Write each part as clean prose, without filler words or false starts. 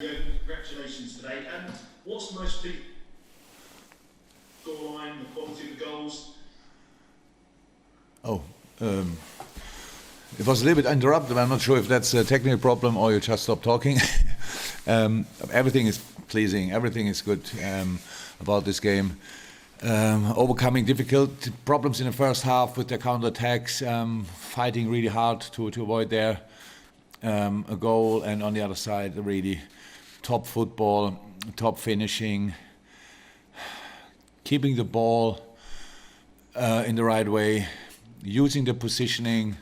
Congratulations today. And what's the most big goal line, the quality of the goals? It was a little bit interrupted. I'm not sure if that's a technical problem or you just stopped talking. Everything is pleasing. Everything is good about this game. Overcoming difficult problems in the first half with their counter-attacks, fighting really hard to avoid their a goal, and on the other side, really top football, top finishing, keeping the ball in the right way, using the positioning,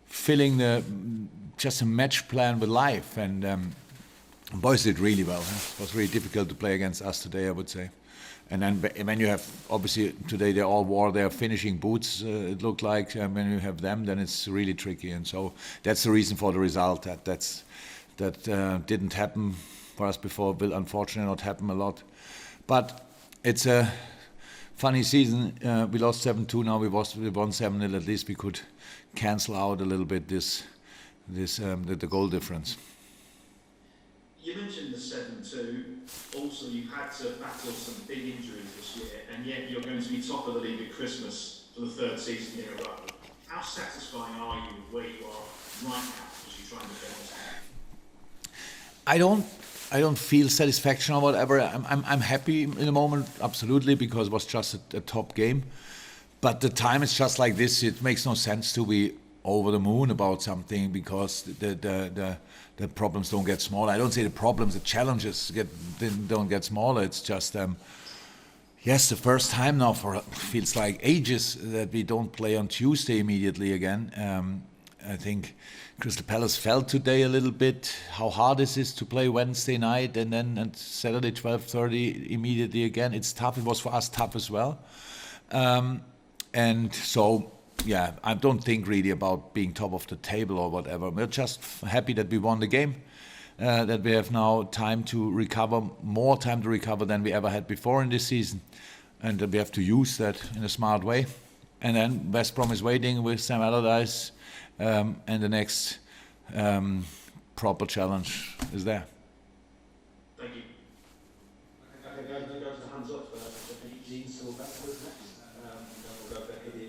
filling just a match plan with life, and boys did really well. It was really difficult to play against us today, I would say. And then when you have, obviously today they all wore their finishing boots, it looked like, and when you have them, then it's really tricky. And so that's the reason for the result. That didn't happen for us before, will unfortunately not happen a lot. But it's a funny season. We lost 7-2, now we won 7-0. At least we could cancel out a little bit the goal difference. You mentioned the 7-2. Also, you've had to battle some big injuries this year, and yet you're going to be top of the league at Christmas for the third season in a row. How satisfying are you with where you are right now as you try and defend this game? I don't feel satisfaction or whatever. I'm happy in the moment, absolutely, because it was just a top game. But the time is just like this. It makes no sense to be over the moon about something because the problems don't get smaller. I don't say the problems, the challenges don't get smaller. It's just yes, the first time now for feels like ages that we don't play on Tuesday immediately again. I think Crystal Palace felt today a little bit how hard this is to play Wednesday night and then on Saturday 12:30 immediately again. It's tough. It was for us tough as well. And so, yeah, I don't think really about being top of the table or whatever. We're just happy that we won the game, that we have now time to recover, more time to recover than we ever had before in this season, and that we have to use that in a smart way. And then West Brom is waiting with Sam Allardyce, and the next proper challenge is there. Thank you. Okay, guys, no go to the hands up for Eugene still backwards next. Then we'll go for Hiddy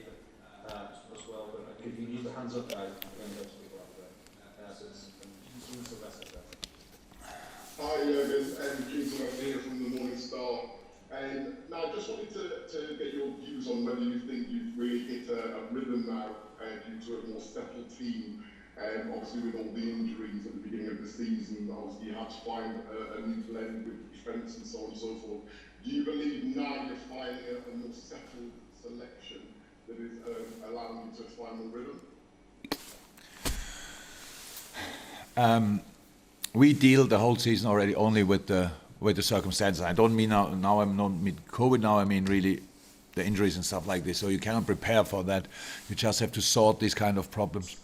as well. But if you use the hands up, guys, I'm going to go to people after that. So it's Eugene Sylvester. Hi, Jürgen, Eugene Sylvester here from the Morning Star. And now I just wanted to get your views on whether you think you've really hit a rhythm now due to a more settled team. Obviously, with all the injuries at the beginning of the season, obviously you had to find a new blend with defence and so on and so forth. Do you believe now you're finding a more settled selection that is allowing you to find more rhythm? We deal the whole season already only with the circumstances. I don't mean now I don't mean COVID. Now I mean really the injuries and stuff like this. So you cannot prepare for that. You just have to sort these kind of problems.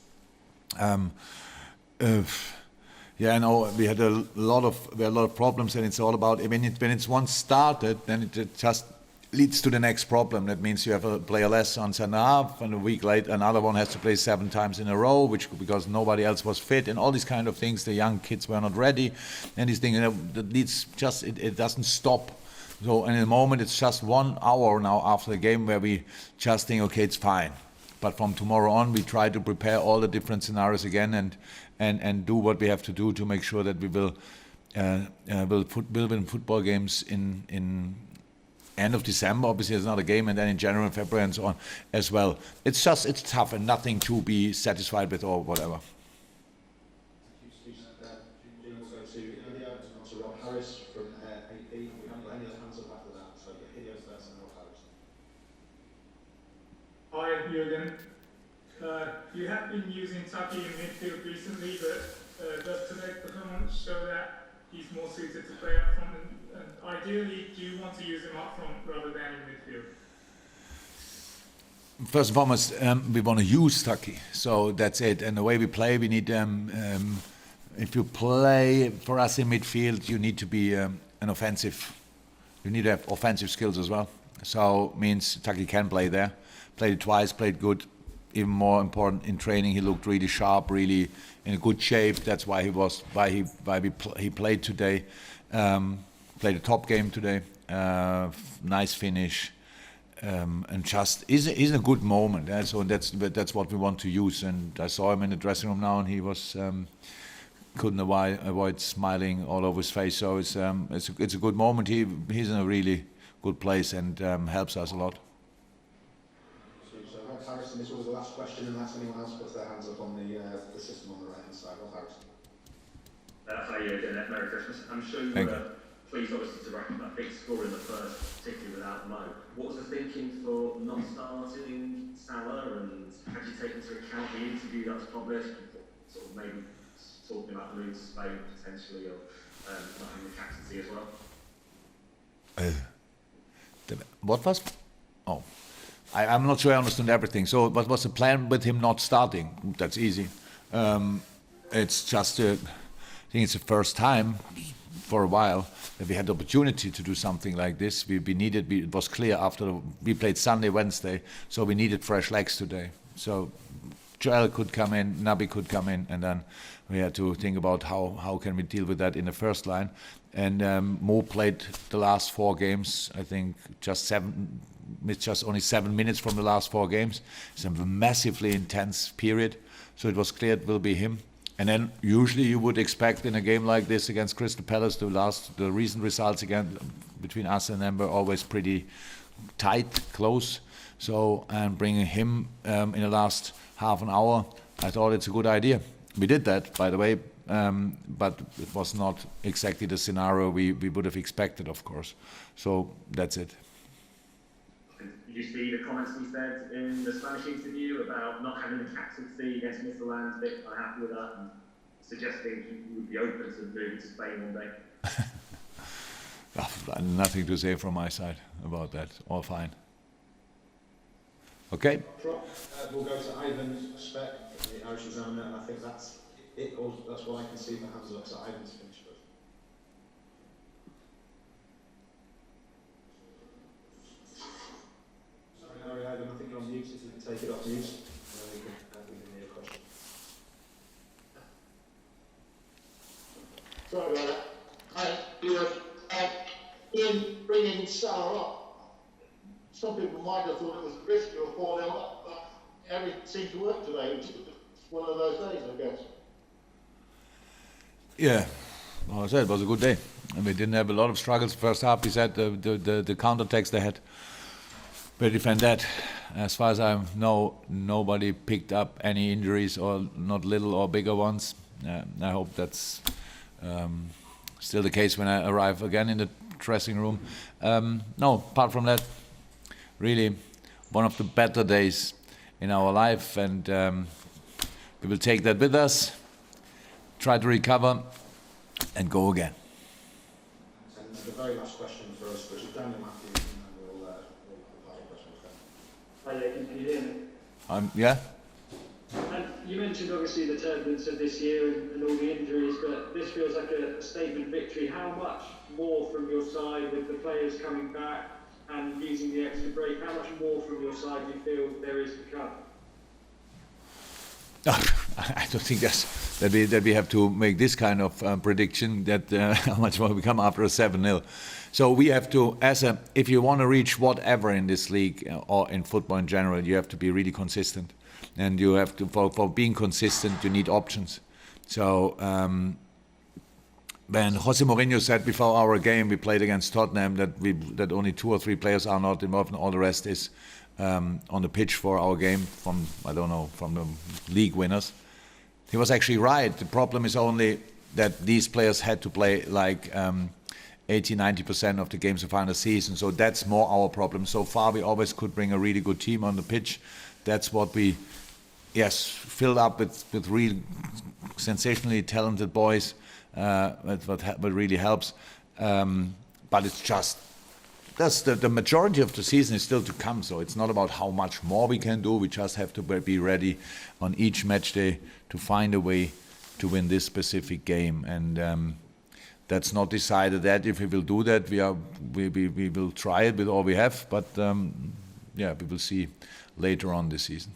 Yeah, I know we had a lot of problems, and it's all about when it's once started, then it just leads to the next problem. That means you have a player less on centre half, and a week later another one has to play 7 times in a row, because nobody else was fit, and all these kind of things. The young kids were not ready, and these things that leads just it doesn't stop. So in the moment it's just 1 hour now after the game where we just think, okay, it's fine. But from tomorrow on, we try to prepare all the different scenarios again and do what we have to do to make sure that we will win football games in end of December. Obviously, there's another game, and then in January and February and so on as well. It's tough and nothing to be satisfied with or whatever. Harris from AP. We haven't got any hands up after that, so Hiddy first and Rob Harris. Hi, Jürgen. You have been using Taki in midfield recently, but does today's performance show that he's more suited to play up front? And ideally, do you want to use him up front rather than in midfield? First and foremost, we want to use Taki, so that's it. And the way we play, we need if you play for us in midfield, you need to be an offensive. You need to have offensive skills as well. So means Taki can play there. Played it twice, played good. even more important in training. He looked really sharp, really in a good shape. That's why he played today, played a top game today. Nice finish, and just is in a good moment. Yeah? So that's what we want to use. And I saw him in the dressing room now, and he was couldn't avoid smiling all over his face. So it's a good moment. He's in a really good place and helps us a lot. So thanks, Harrison. This was the last question, unless anyone else puts their hands up on the system on the right hand side. Well, Harrison. Hi, Jürgen. Merry Christmas. I'm sure you were pleased, obviously, to reckon that big score in the first, particularly without Mo. What was the thinking for not starting Salah, and had you taken into account the interview that was published, sort of maybe talking about the move to Spain potentially, or not having the captaincy as well? What was? Oh, I'm not sure I understood everything. So, what was the plan with him not starting? That's easy. It's just, I think it's the first time for a while that we had the opportunity to do something like this. We needed. It was clear after we played Sunday, Wednesday, so we needed fresh legs today. So, Joel could come in, Naby could come in, and then we had to think about how can we deal with that in the first line. And Mo played the last 4 games. I think just only 7 minutes from the last 4 games. It's a massively intense period. So it was clear it will be him. And then usually you would expect in a game like this against Crystal Palace, the recent results again between us and them were always pretty tight, close. So and bringing him in the last half an hour, I thought it's a good idea. We did that, by the way, but it was not exactly the scenario we would have expected, of course. So that's it. Did you see the comments he said in the Spanish interview about not having the captaincy against Midtjylland, a bit unhappy with that, and suggesting he would be open to moving to Spain one day? Nothing to say from my side about that. All fine. Okay. We'll go to Ivan Speck, the Irish Examiner, and I think that's it, or that's what I can see for hands up. So Ivan's finished first. Sorry, Ivan, I think you're on mute. If you can take it off mute, we can hear your question. Sorry about that. Hi, in bringing Salah up, some people might have thought it was risky or 4-0 up, but everything seemed to work today. It's one of those days, I guess. Yeah, well, I said it was a good day. And we didn't have a lot of struggles first half. We said the counter-attacks they had, we defend that. As far as I know, nobody picked up any injuries, or not little or bigger ones. I hope that's still the case when I arrive again in the dressing room. No, apart from that, really one of the better days in our life, and we will take that with us, try to recover, and go again. And the very last question for us, which is Daniel Matthews, and then we'll have a question with them. Hi, can you hear me? Yeah? And you mentioned obviously the turbulence of this year and all the injuries, but this feels like a statement victory. How much more from your side, with the players coming back and using the extra break, how much more from your side do you feel there is to come? I don't think that we have to make this kind of prediction that how much more we come after a 7-0. So we have to, if you want to reach whatever in this league or in football in general, you have to be really consistent, and you have to for being consistent you need options. So when Jose Mourinho said before our game we played against Tottenham that only 2 or 3 players are not involved and all the rest is on the pitch for our game from the league winners, he was actually right. The problem is only that these players had to play like 80-90% of the games of final season, so that's more our problem. So far we always could bring a really good team on the pitch. That's what we filled up with real sensationally talented boys. What really helps, but it's just that's the majority of the season is still to come. So it's not about how much more we can do. We just have to be ready on each match day to find a way to win this specific game, and that's not decided that if we will do that. We will try it with all we have, but we will see later on this season.